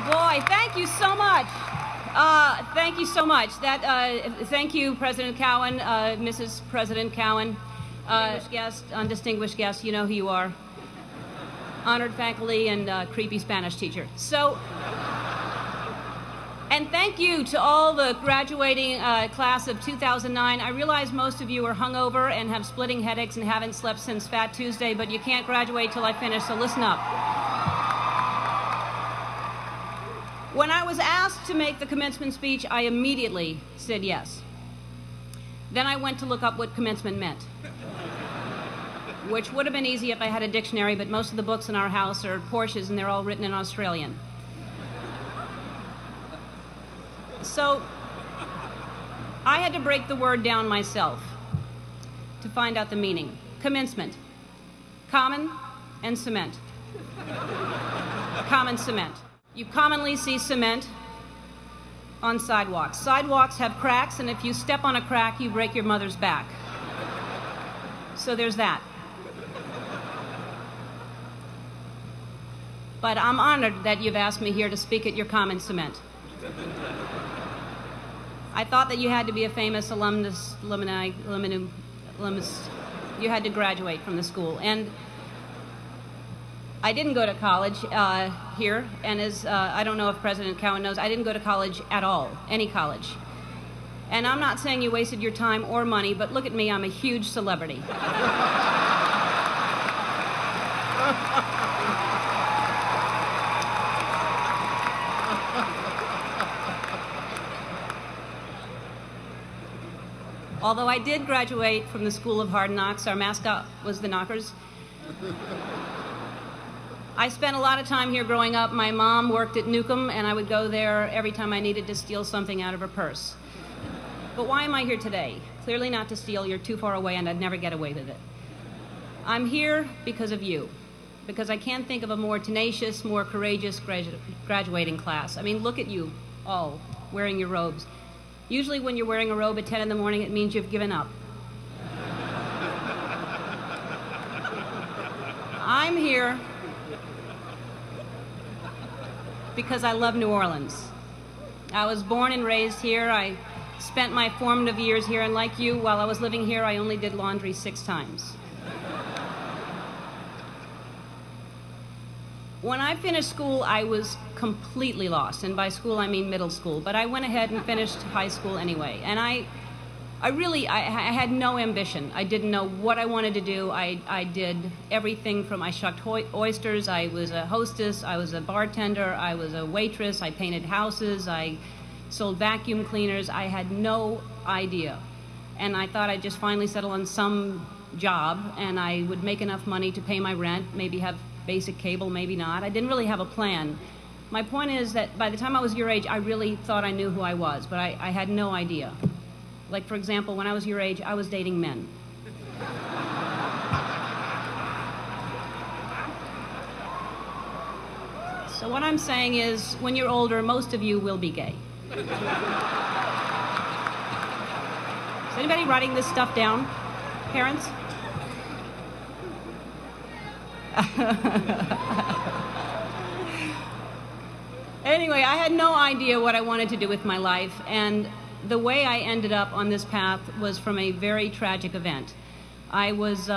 boy, thank you so much. Thank you so much. Thank you, President Cowan, Mrs. President Cowan, undistinguished guest, you know who you are. Honored faculty and creepy Spanish teacher. And thank you to all the graduating class of 2009. I realize most of you are hungover and have splitting headaches and haven't slept since Fat Tuesday, but you can't graduate till I finish, so listen up. When I was asked to make the commencement speech, I immediately said yes. Then I went to look up what commencement meant, which would have been easy if I had a dictionary, but most of the books in our house are Porsches and they're all written in Australian. So I had to break the word down myself to find out the meaning. Commencement, common and cement. Common cement. You commonly see cement on sidewalks. Sidewalks have cracks, and if you step on a crack, you break your mother's back. So there's that. But I'm honored that you've asked me here to speak at your common cement. I thought that you had to be a famous alumnus. You had to graduate from the school. And I didn't go to college here, and as I don't know if President Cowan knows, I didn't go to college at all, any college. And I'm not saying you wasted your time or money, but look at me, I'm a huge celebrity. Although I did graduate from the School of Hard Knocks, our mascot was the Knockers. I spent a lot of time here growing up. My mom worked at Newcomb, and I would go there every time I needed to steal something out of her purse. But why am I here today? Clearly not to steal. You're too far away, and I'd never get away with it. I'm here because of you, because I can't think of a more tenacious, more courageous graduating class. I mean, look at you all wearing your robes. Usually when you're wearing a robe at 10 in the morning, it means you've given up. I'm here because I love New Orleans. I was born and raised here. I spent my formative years here, and like you, while I was living here, I only did laundry 6 times. When I finished school, I was completely lost, and by school I mean middle school, but I went ahead and finished high school anyway, and I had no ambition. I didn't know what I wanted to do. I did everything from I shucked oysters, I was a hostess, I was a bartender, I was a waitress, I painted houses, I sold vacuum cleaners. I had no idea. And I thought I'd just finally settle on some job, and I would make enough money to pay my rent, maybe have basic cable, maybe not. I didn't really have a plan. My point is that by the time I was your age, I really thought I knew who I was, but I had no idea. Like, for example, when I was your age, I was dating men. So what I'm saying is, when you're older, most of you will be gay. Is anybody writing this stuff down? Parents? Anyway, I had no idea what I wanted to do with my life, and the way I ended up on this path was from a very tragic event. I was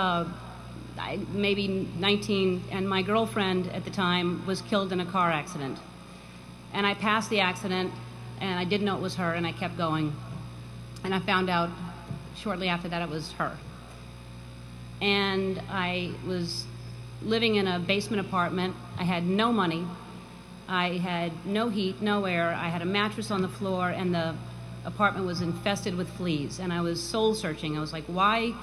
maybe 19, and my girlfriend at the time was killed in a car accident. And I passed the accident, and I didn't know it was her, and I kept going. And I found out shortly after that it was her. And I was living in a basement apartment. I had no money. I had no heat, no air. I had a mattress on the floor, and the apartment was infested with fleas. And I was soul searching. I was like, why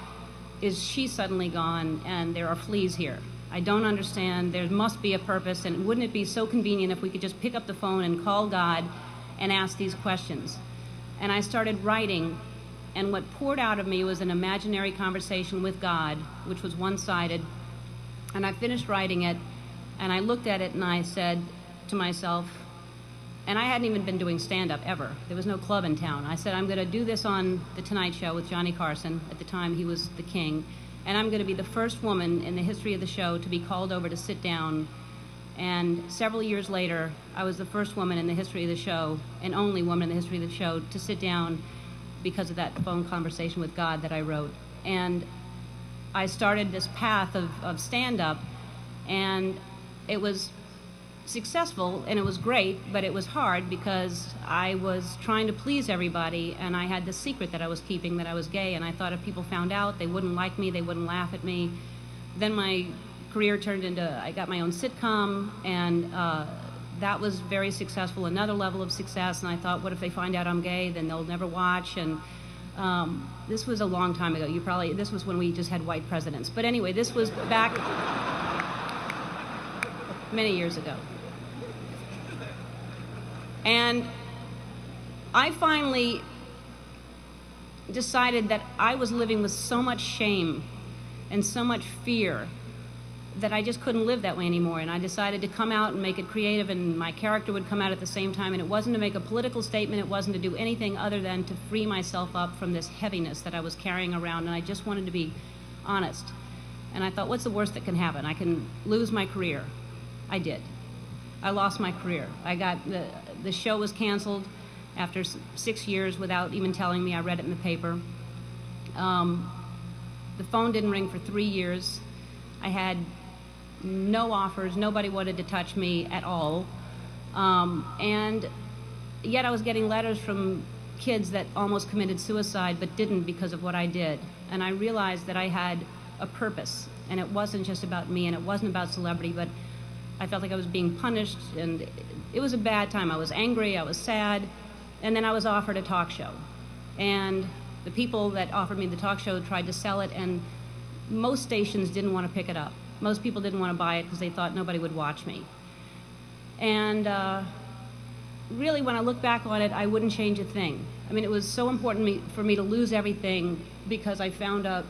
is she suddenly gone and there are fleas here? I don't understand. There must be a purpose, and wouldn't it be so convenient if we could just pick up the phone and call God and ask these questions? And I started writing, and what poured out of me was an imaginary conversation with God, which was one-sided. And I finished writing it, and I looked at it, and I said to myself, and I hadn't even been doing stand-up ever. There was no club in town. I said, I'm going to do this on The Tonight Show with Johnny Carson. At the time, he was the king. And I'm going to be the first woman in the history of the show to be called over to sit down And several years later, I was the first woman in the history of the show, and only woman in the history of the show, to sit down because of that phone conversation with God that I wrote. And I started this path of stand-up, and it was successful and it was great, but it was hard because I was trying to please everybody, and I had the secret that I was keeping that I was gay, and I thought if people found out, they wouldn't like me, they wouldn't laugh at me. Then my career turned into, I got my own sitcom, and that was very successful, another level of success, and I thought, what if they find out I'm gay, then they'll never watch. And this was a long time ago. This was when we just had white presidents. But anyway, this was back many years ago. And I finally decided that I was living with so much shame and so much fear that I just couldn't live that way anymore. And I decided to come out and make it creative, and my character would come out at the same time. And it wasn't to make a political statement. It wasn't to do anything other than to free myself up from this heaviness that I was carrying around. And I just wanted to be honest. And I thought, what's the worst that can happen? I can lose my career. I did. I lost my career. The show was canceled after 6 years without even telling me. I read it in the paper. The phone didn't ring for 3 years. I had no offers. Nobody wanted to touch me at all. And yet I was getting letters from kids that almost committed suicide but didn't because of what I did. And I realized that I had a purpose, and it wasn't just about me, and it wasn't about celebrity, but I felt like I was being punished, and it was a bad time. I was angry, I was sad, and then I was offered a talk show. And the people that offered me the talk show tried to sell it, and most stations didn't want to pick it up. Most people didn't want to buy it because they thought nobody would watch me. And really, when I look back on it, I wouldn't change a thing. I mean, it was so important for me to lose everything because I found out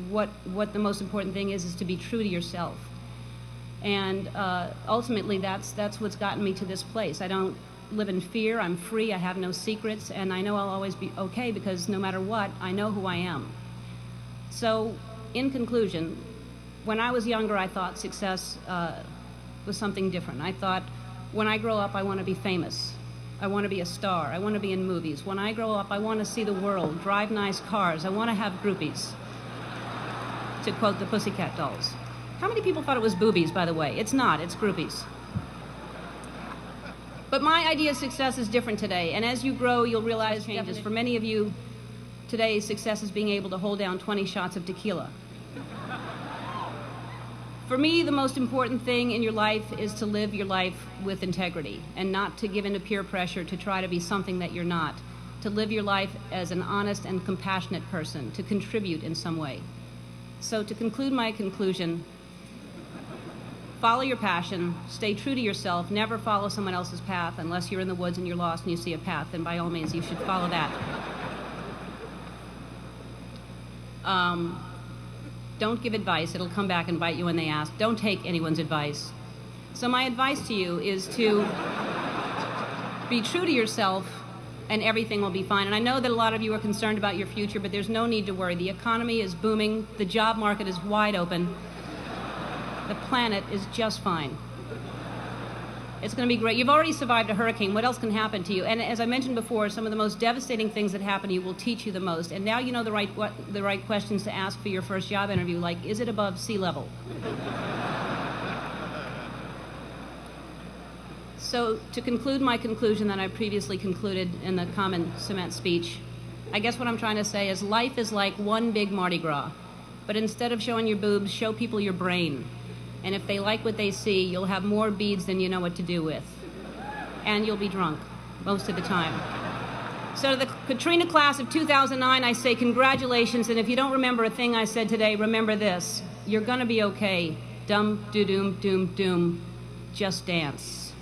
what the most important thing is to be true to yourself. And ultimately, that's what's gotten me to this place. I don't live in fear. I'm free. I have no secrets. And I know I'll always be okay because no matter what, I know who I am. So, in conclusion, when I was younger, I thought success was something different. I thought, when I grow up, I want to be famous. I want to be a star. I want to be in movies. When I grow up, I want to see the world, drive nice cars. I want to have groupies, to quote the Pussycat Dolls. How many people thought it was boobies, by the way? It's not, it's groupies. But my idea of success is different today, and as you grow, you'll realize changes. For many of you, today, success is being able to hold down 20 shots of tequila. For me, the most important thing in your life is to live your life with integrity and not to give in to peer pressure to try to be something that you're not. To live your life as an honest and compassionate person, to contribute in some way. So to conclude my conclusion, follow your passion, stay true to yourself, never follow someone else's path unless you're in the woods and you're lost and you see a path, then by all means you should follow that. Don't give advice, it'll come back and bite you when they ask. Don't take anyone's advice. So my advice to you is to be true to yourself and everything will be fine. And I know that a lot of you are concerned about your future, but there's no need to worry. The economy is booming, the job market is wide open, the planet is just fine. It's going to be great. You've already survived a hurricane. What else can happen to you? And as I mentioned before, some of the most devastating things that happen to you will teach you the most. And now you know the right questions to ask for your first job interview, like, is it above sea level? So to conclude my conclusion that I previously concluded in the Commencement speech, I guess what I'm trying to say is life is like one big Mardi Gras. But instead of showing your boobs, show people your brain. And if they like what they see, you'll have more beads than you know what to do with. And you'll be drunk most of the time. So to the Katrina class of 2009, I say congratulations, and if you don't remember a thing I said today, remember this. You're gonna be okay. Dum, doo-doom, doom, doom. Just dance.